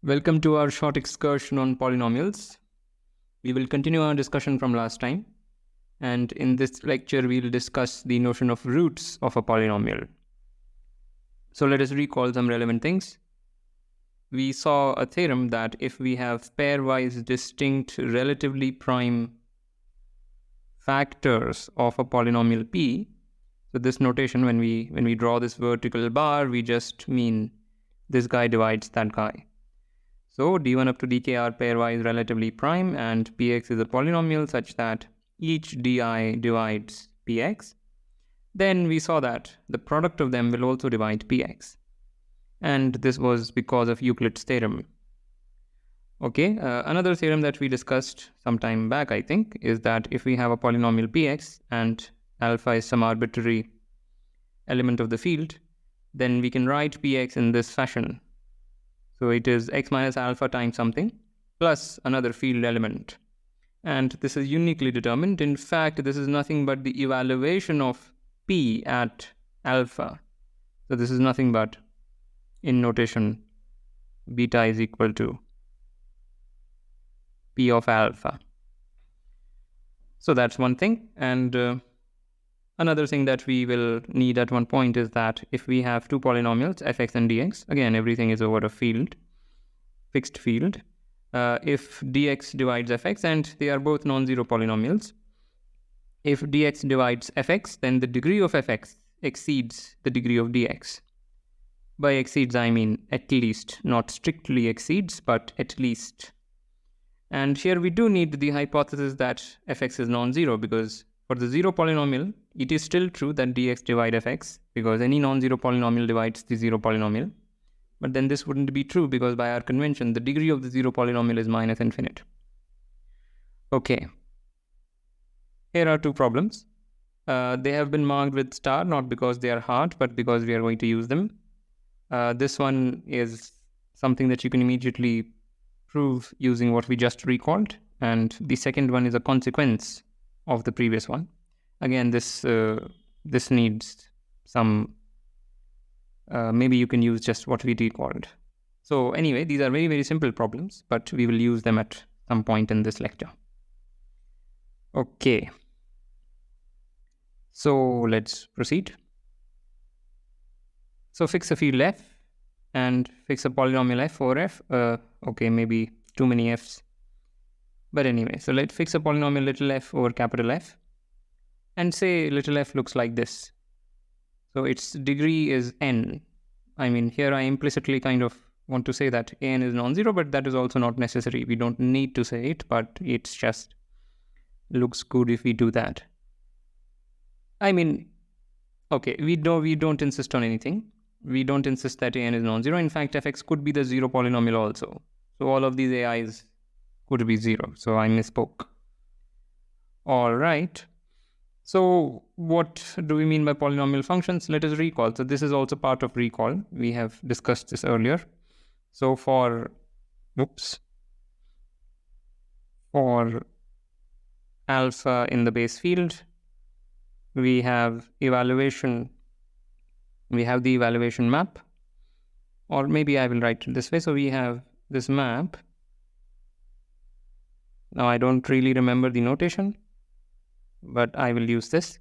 Welcome to our short excursion on polynomials. We will continue our discussion from last time, and in this lecture we will discuss the notion of roots of a polynomial. So let us recall some relevant things. We saw a theorem that if we have pairwise distinct relatively prime factors of a polynomial p, so this notation, when we draw this vertical bar, we just mean this guy divides that guy. So d1 up to dk are pairwise relatively prime, and px is a polynomial such that each di divides px. Then we saw that the product of them will also divide px. And this was because of Euclid's theorem. Okay, another theorem that we discussed some time back, I think, is that if we have a polynomial px and alpha is some arbitrary element of the field, then we can write px in this fashion. So it is x minus alpha times something plus another field element. And this is uniquely determined. In fact, this is nothing but the evaluation of p at alpha. So this is nothing but, in notation, beta is equal to p of alpha. So that's one thing. And another thing that we will need at one point is that if we have two polynomials, fx and dx, again, everything is over a field, fixed field. If dx divides fx, and they are both non-zero polynomials, if dx divides fx, then the degree of fx exceeds the degree of dx. By exceeds, I mean at least, not strictly exceeds, but at least. And here we do need the hypothesis that fx is non-zero, because for the zero polynomial, it is still true that dx divide fx, because any non-zero polynomial divides the zero polynomial. But then this wouldn't be true, because by our convention, the degree of the zero polynomial is minus infinite. Okay. Here are two problems. They have been marked with star, not because they are hard, but because we are going to use them. This one is something that you can immediately prove using what we just recalled. And the second one is a consequence of the previous one. Again, this needs some, maybe you can use just what we recalled. So anyway, these are very, very simple problems, but we will use them at some point in this lecture. Okay. So let's proceed. So fix a field f and fix a polynomial f over f. Okay, maybe too many f's. But anyway, so let's fix a polynomial little f over capital F, and say little f looks like this. So its degree is n. I mean, here I implicitly kind of want to say that an is non-zero, but that is also not necessary. We don't need to say it, but it's just looks good if we do that. I mean, okay, we don't insist on anything. We don't insist that an is non-zero. In fact, fx could be the zero polynomial also. So all of these ai's could be zero. So I misspoke. All right. So what do we mean by polynomial functions? Let us recall. So this is also part of recall. We have discussed this earlier. So for alpha in the base field, we have the evaluation map, or maybe I will write it this way. So we have this map. Now I don't really remember the notation, but I will use this.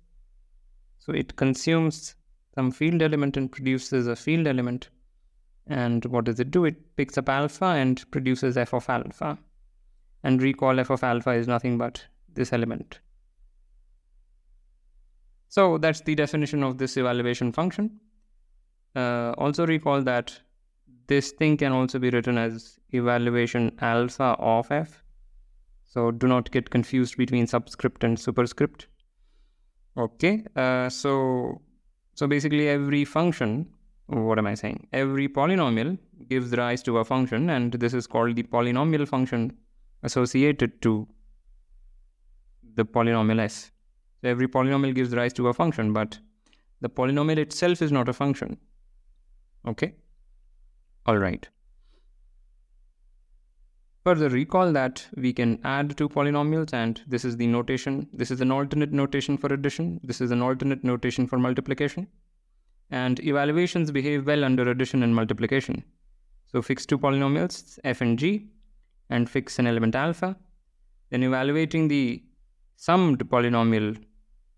So it consumes some field element and produces a field element. And what does it do? It picks up alpha and produces f of alpha. And recall f of alpha is nothing but this element. So that's the definition of this evaluation function. Also recall that this thing can also be written as evaluation alpha of f. So do not get confused between subscript and superscript. Okay, so basically every function, what am I saying? Every polynomial gives rise to a function, and this is called the polynomial function associated to the polynomial s. So every polynomial gives rise to a function, but the polynomial itself is not a function. Okay, all right. Further, recall that we can add two polynomials, and this is the notation. This is an alternate notation for addition. This is an alternate notation for multiplication. And evaluations behave well under addition and multiplication. So fix two polynomials, f and g, and fix an element alpha. Then evaluating the summed polynomial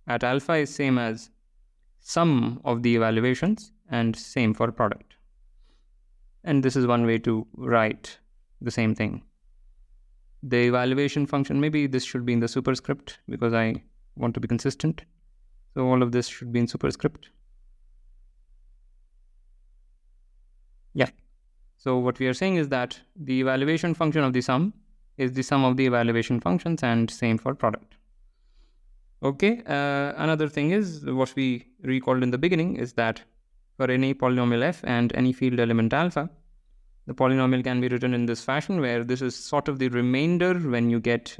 at alpha is same as sum of the evaluations, and same for product. And this is one way to write the same thing. The evaluation function, maybe this should be in the superscript because I want to be consistent. So all of this should be in superscript. Yeah. So what we are saying is that the evaluation function of the sum is the sum of the evaluation functions, and same for product. Okay, another thing is what we recalled in the beginning is that for any polynomial f and any field element alpha, the polynomial can be written in this fashion, where this is sort of the remainder when you get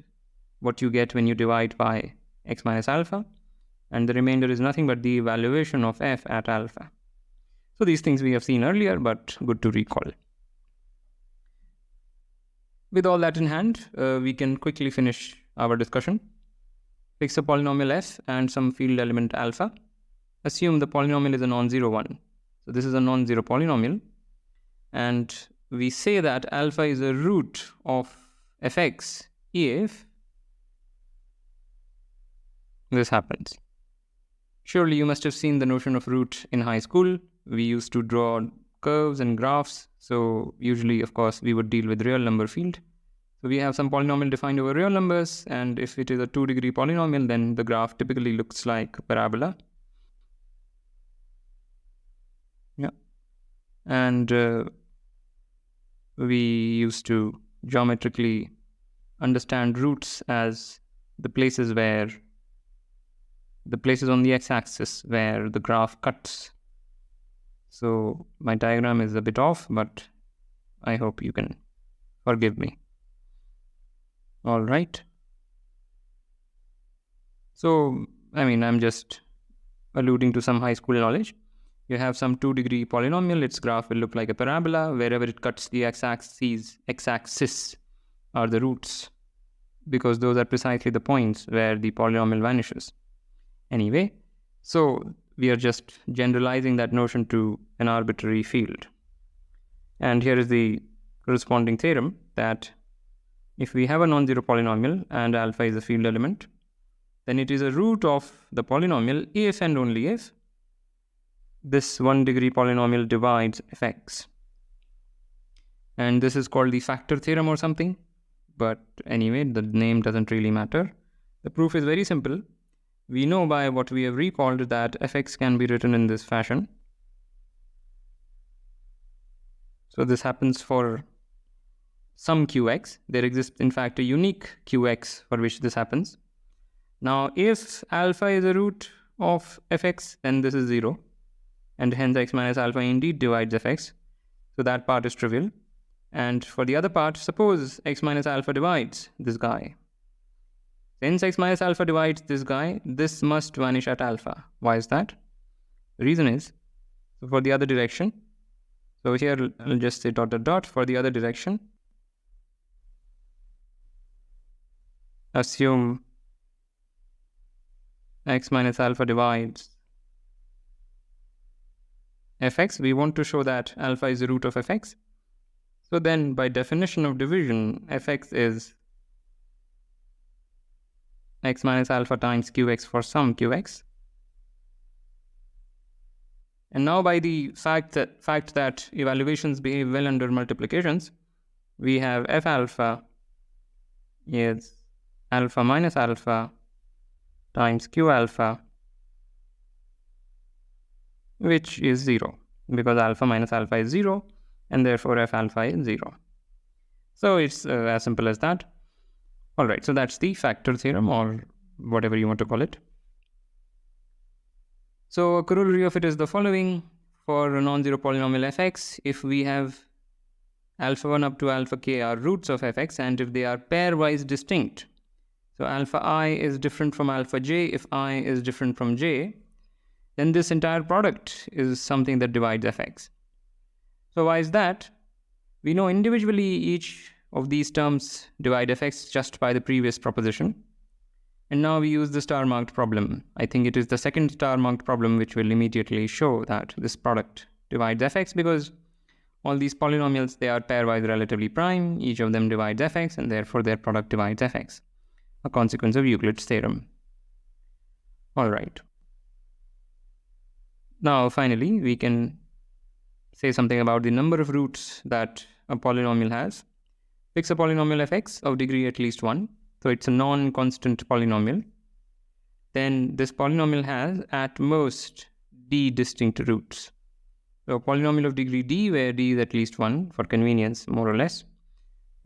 what you get when you divide by x minus alpha, and the remainder is nothing but the evaluation of f at alpha. So these things we have seen earlier, but good to recall. With all that in hand, we can quickly finish our discussion. Fix a polynomial f and some field element alpha. Assume the polynomial is a non-zero one. So this is a non-zero polynomial. And we say that alpha is a root of fx if this happens. Surely you must have seen the notion of root in high school. We used to draw curves and graphs. So usually, of course, we would deal with real number field. So we have some polynomial defined over real numbers, and if it is a 2-degree polynomial, then the graph typically looks like a parabola. Yeah. And we used to geometrically understand roots as the places on the x-axis where the graph cuts. So my diagram is a bit off, but I hope you can forgive me. All right. So, I'm just alluding to some high school knowledge. You have some 2-degree polynomial. Its graph will look like a parabola. Wherever it cuts the x-axis are the roots, because those are precisely the points where the polynomial vanishes. Anyway, so we are just generalizing that notion to an arbitrary field. And here is the corresponding theorem that if we have a non-zero polynomial and alpha is a field element, then it is a root of the polynomial if and only if this 1-degree polynomial divides fx. And this is called the factor theorem or something. But anyway, the name doesn't really matter. The proof is very simple. We know by what we have recalled that fx can be written in this fashion. So this happens for some qx. There exists, in fact, a unique qx for which this happens. Now, if alpha is a root of fx, then this is 0. And hence x minus alpha indeed divides fx. So that part is trivial. And for the other part, suppose x minus alpha divides this guy. Since x minus alpha divides this guy, this must vanish at alpha. Why is that? The reason is, so for the other direction, so here I'll just say ... for the other direction. Assume x minus alpha divides fx. We want to show that alpha is the root of fx. So then by definition of division, fx is x minus alpha times qx for some qx. And now by the fact that evaluations behave well under multiplications, we have f alpha is alpha minus alpha times q alpha, which is 0, because alpha minus alpha is 0, and therefore f alpha is 0. So it's as simple as that. All right, so that's the factor theorem, or whatever you want to call it. So a corollary of it is the following. For a non-zero polynomial fx, if we have alpha 1 up to alpha k are roots of fx, and if they are pairwise distinct, so alpha I is different from alpha j if I is different from j, then this entire product is something that divides fx. So why is that? We know individually each of these terms divide fx just by the previous proposition. And now we use the star-marked problem. I think it is the second star-marked problem which will immediately show that this product divides fx, because all these polynomials, they are pairwise relatively prime. Each of them divides fx, and therefore their product divides fx, a consequence of Euclid's theorem. All right. Now, finally, we can say something about the number of roots that a polynomial has. Fix a polynomial fx of degree at least 1. So it's a non-constant polynomial. Then this polynomial has at most d distinct roots. So a polynomial of degree d, where d is at least 1 for convenience, more or less,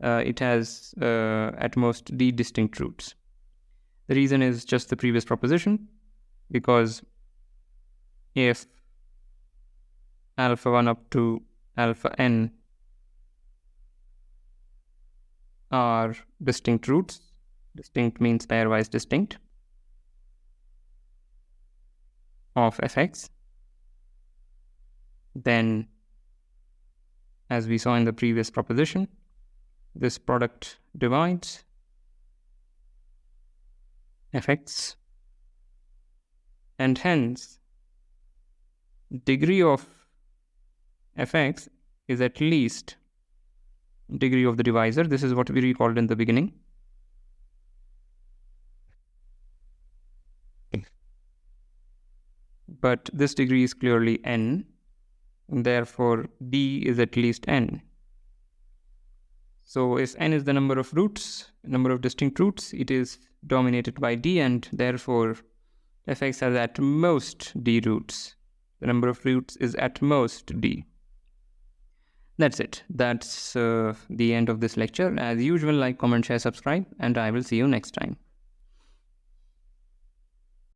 it has at most d distinct roots. The reason is just the previous proposition, because if alpha 1 up to alpha n are distinct roots, distinct means pairwise distinct, of fx, then as we saw in the previous proposition, this product divides fx, and hence degree of fx is at least degree of the divisor. This is what we recalled in the beginning. But this degree is clearly n, and therefore d is at least n. So if n is the number of roots, number of distinct roots, it is dominated by d, and therefore fx has at most d roots. The number of roots is at most d. That's it. That's the end of this lecture. As usual, like, comment, share, subscribe, and I will see you next time.